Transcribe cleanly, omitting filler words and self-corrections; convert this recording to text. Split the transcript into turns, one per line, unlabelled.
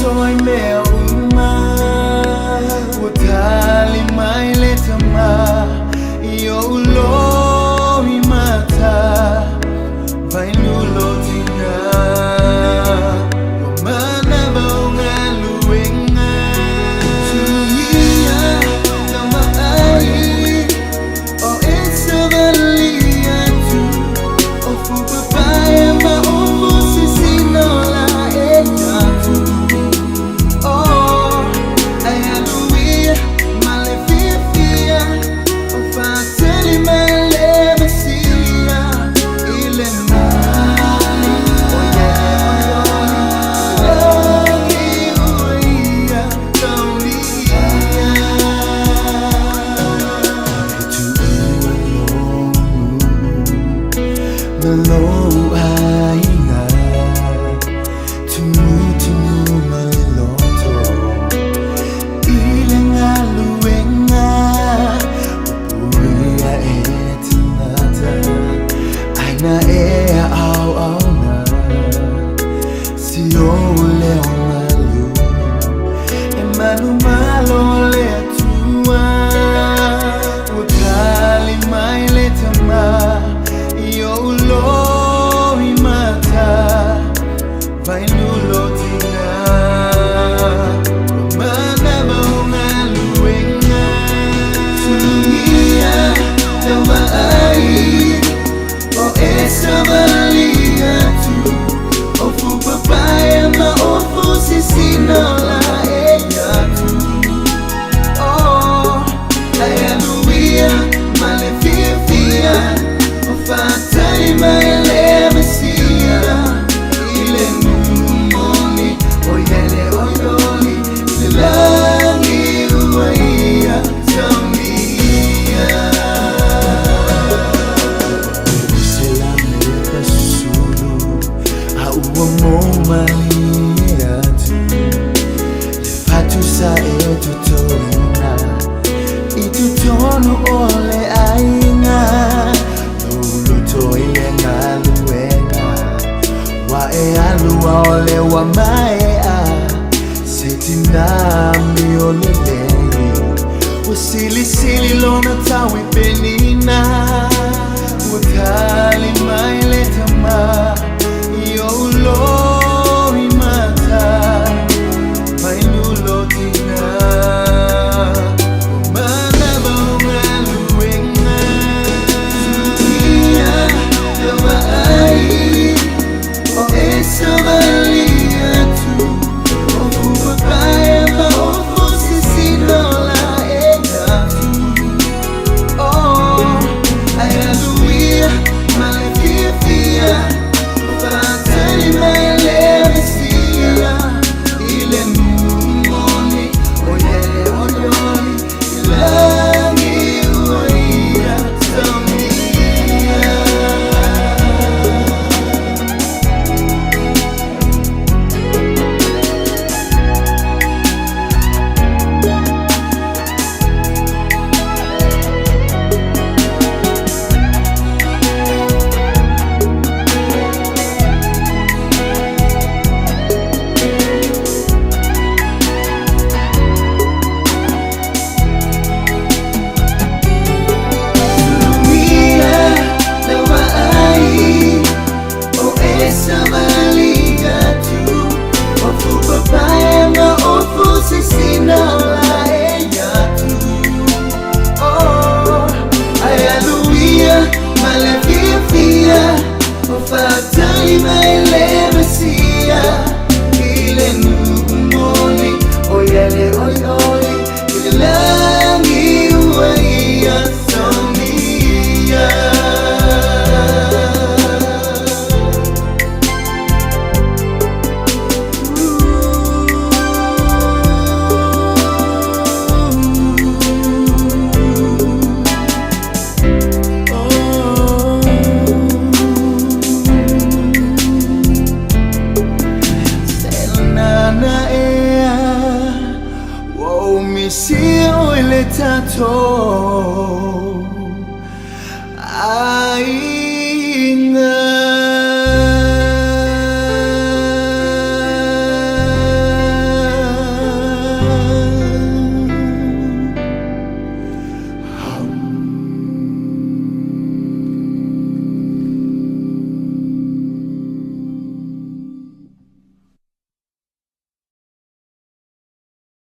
toy me uma utali mai letama yo lo mata vai nulo tina mana bonga luenga suia kama ai oh it's a valia tu oh fu papaya ma oh sisino la ena tu oh ai aluia malefia oh fatali Low aina tumu maliloto ilenga luenga upuria etinata aina au na si ole malu emanu malo le tua utali mai le tama yo lo mata vai nulo tina mana bonga luenga suia kama ai oh essa valia tu oh fu papaya ma oh fu sisino la ena tu oh ai aluia malefia fatali mai lemesia ile mumoni oyele oyoli langi uia samia uselame kasulu au momalia tu fatu sa etutona itutono ole aina ole wa maea setinami olele usili lona tawi penina utali mai letama yo lo mata vai nulo tina mana bonga luenga suia kama ai oh essa valia tu oh fu papaya ma oh fu sisino la ena tu oh ai aluia malefia fatali mai lemesia ile mumoni oyele oyoli langi uia samia Fatali mai